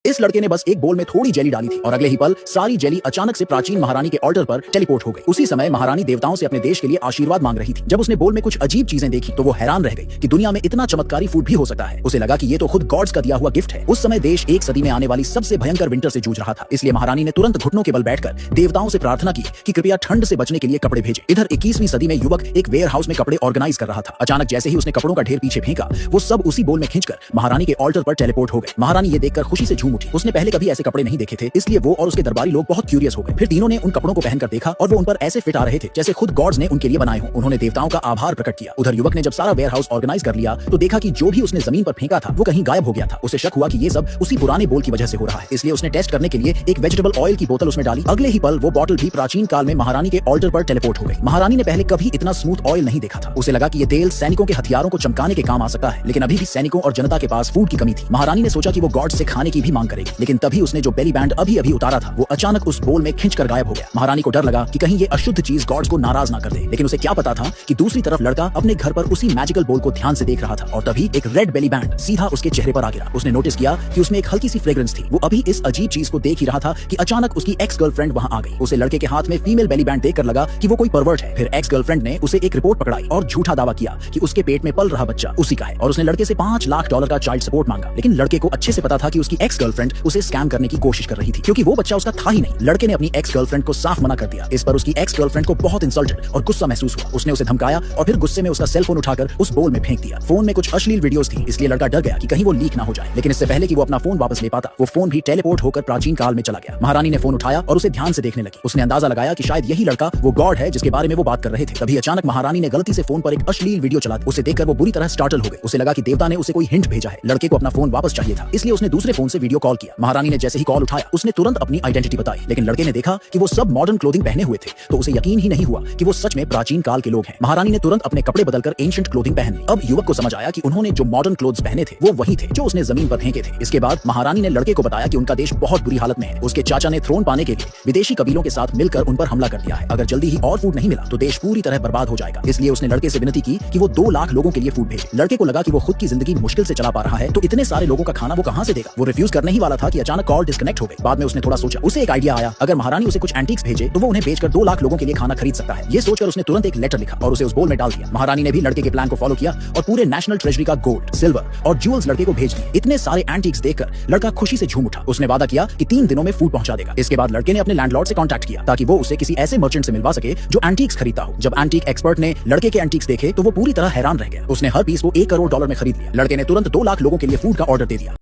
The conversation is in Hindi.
इस लड़के ने बस एक बोल में थोड़ी जेली डाली थी और अगले ही पल सारी जेली अचानक से प्राचीन महारानी के ऑल्टर पर टेलीपोर्ट हो गई। उसी समय महारानी देवताओं से अपने देश के लिए आशीर्वाद मांग रही थी। जब उसने बोल में कुछ अजीब चीजें देखी तो वो हैरान रह गई कि दुनिया में इतना चमत्कारी फूड भी हो सकता है। उसे लगा कि ये तो खुद गॉड्स का दिया हुआ गिफ्ट है। उस समय देश एक सदी में आने वाली सबसे भयंकर विंटर से जूझ रहा था, इसलिए महारानी ने तुरंत घुटनों के बल बैठकर देवताओं से प्रार्थना की कि कृपया ठंड से बचने के लिए कपड़े भेजें। इधर 21वीं सदी में युवक एक वेयर हाउस में कपड़े ऑर्गेनाइज कर रहा था। अचानक जैसे ही उसने कपड़ों का ढेर पीछे फेंका, वो सब उसी बोल में खींचकर महारानी के ऑल्टर पर टेलीपोर्ट हो गए। महारानी ये देखकर खुशी से झूम उठी। उसने पहले कभी ऐसे कपड़े नहीं देखे थे, इसलिए वो और उसके दरबारी लोग बहुत क्यूरियस हो गए। फिर तीनों ने उन कपड़ों को पहनकर देखा और वो उन पर ऐसे फिट आ रहे थे जैसे खुद गॉड्स ने उनके लिए बनाए हों। उन्होंने देवताओं का आभार प्रकट किया। उधर युवक ने जब सारा वेयर हाउस ऑर्गेनाइज कर लिया तो देखा कि जो भी उसने जमीन पर फेंका था वो कहीं गायब हो गया था। उसे शक हुआ कि ये सब उसी पुराने बोल की वजह से हो रहा है, इसलिए उसने टेस्ट करने के लिए एक वेजिटेबल ऑयल की बोतल उसमें डाली। अगले ही पल वो बोतल भी प्राचीन काल में महारानी के ऑल्टर पर टेलीपोर्ट हो गई। महारानी ने पहले कभी इतना स्मूथ ऑयल नहीं देखा था। उसे लगा कि ये तेल सैनिकों के हथियारों को चमकाने के काम आ सकता है, लेकिन अभी भी सैनिकों और जनता के पास फूड की कमी थी। महारानी ने सोचा कि वो गॉड से खाने की भी मांग करेगी, लेकिन तभी उसने जो बेली बैंड अभी अभी उतारा था वो अचानक उस बोल में खिंचकर गायब हो गया। महारानी को डर लगा कि कहीं ये अशुद्ध चीज गॉड्स को नाराज ना कर दे, लेकिन उसे क्या पता था कि दूसरी तरफ लड़का अपने घर पर उसी मैजिकल बोल को ध्यान से देख रहा था और तभी एक रेड बेली बैंड सीधा उसके चेहरे पर आ गिरा। उसने नोटिस किया कि उसमें एक हल्की सी फ्रेग्रेंस थी। वो अभी इस अजीब चीज को देख ही रहा था कि अचानक उसकी एक्स गर्लफ्रेंड वहां आ गई। उसे लड़के के हाथ में फीमेल बेली बैंड देखकर लगा कि वो कोई परवर्ट है। फिर एक्स गर्लफ्रेंड ने उसे एक रिपोर्ट पकड़ाई और झूठा दावा किया कि उसके पेट में पल रहा बच्चा उसी का है और उसने लड़के से $5 लाख का चाइल्ड सपोर्ट मांगा। लेकिन लड़के को अच्छे से पता था कि उसकी एक्स गर्लफ्रेंड उसे स्कैम करने की कोशिश कर रही थी, क्योंकि वो बच्चा उसका था ही नहीं। लड़के ने अपनी एक्स गर्लफ्रेंड को साफ मना कर दिया। इस पर उसकी एक्स गर्लफ्रेंड को बहुत इंसल्टेड और गुस्सा महसूस हुआ। उसने उसे धमकाया और फिर गुस्से में उसका सेल फोन उठाकर उस बोल में फेंक दिया। फोन में कुछ अश्लील वीडियोस थी, इसलिए लड़का डर गया कि कहीं वो लीक ना हो जाए। लेकिन इससे पहले कि वो अपना फोन वापस ले पाता, वो फोन भी टेलीपोर्ट होकर प्राचीन काल में चला गया। महारानी ने फोन उठाया और उसे ध्यान से देखने लगी। उसने अंदाजा लगाया कि शायद यही लड़का वो गॉड है जिसके बारे में वो बात कर रहे थे। तभी अचानक महारानी ने गलती से फोन पर एक अश्लील वीडियो चला दी। उसे देखकर वो बुरी तरह स्टार्टल हो गई। उसे लगा कि देवता ने उसे कोई हिंट भेजा है। लड़के को अपना फोन वापस चाहिए था, इसलिए उसने दूसरे फोन से वीडियो कॉल किया। महारानी ने जैसे ही कॉल उठाया उसने तुरंत अपनी आइडेंटिटी बताई, लेकिन लड़के ने देखा कि वो सब मॉडर्न क्लोथिंग पहने हुए थे, तो उसे यकीन ही नहीं हुआ कि वो सच में प्राचीन काल के लोग हैं। महारानी ने तुरंत अपने कपड़े बदलकर एंशिएंट क्लोथिंग पहन ली। अब युवक को समझ आया कि उन्होंने जो मॉडर्न क्लोथ्स पहने थे वो वही थे जो उसने जमीन पर फेंके थे। इसके बाद महारानी ने लड़के को बताया कि उनका देश बहुत बुरी हालत में है। उसके चाचा ने थ्रोन पाने के लिए विदेशी कबीलों के साथ मिलकर उन पर हमला कर दिया है। अगर जल्दी ही और फूड नहीं मिला तो देश पूरी तरह बर्बाद हो जाएगा। इसलिए उसने लड़के से विनती की कि वो 2 लाख लोगों के लिए फूड भेजे। लड़के को लगा कि वो खुद की जिंदगी मुश्किल से चला पा रहा है, तो इतने सारे लोगों का खाना वो कहां से देगा। वो रिफ्यूज करने ही वाला था कि अचानक कॉल डिस्कनेक्ट हो गई। बाद में उसने थोड़ा सोचा, उसे एक आइडिया आया, अगर महारानी उसे कुछ एंटीक्स भेजे तो वो उन्हें बेचकर 2 लाख लोगों के लिए खाना खरीद सकता है। ये सोचकर उसने तुरंत एक लेटर लिखा और उसे उस बोल में डाल दिया। महारानी ने भी लड़के के प्लान को फॉलो किया और पूरे नेशनल ट्रेजरी का गोल्ड, सिल्वर और ज्वेल्स लड़के को भेज दिए। इतने सारे एंटीक्स देखकर लड़का खुशी से झूम उठा। उसने वादा किया कि 3 दिनों में फूड पहुंचा देगा। इसके बाद लड़के ने अपने लैंडलॉर्ड से कांटेक्ट किया ताकि वो उसे किसी ऐसे मर्चेंट से मिलवा सके जो एंटीक्स खरीदता हो। जब एंटीक एक्सपर्ट ने लड़के के एंटीक्स देखे तो वो पूरी तरह हैरान रह गया। उसने हर पीस को $1 करोड़ में खरीद लिया। लड़के ने तुरंत 2 लाख लोगों के लिए फूड का ऑर्डर दे दिया।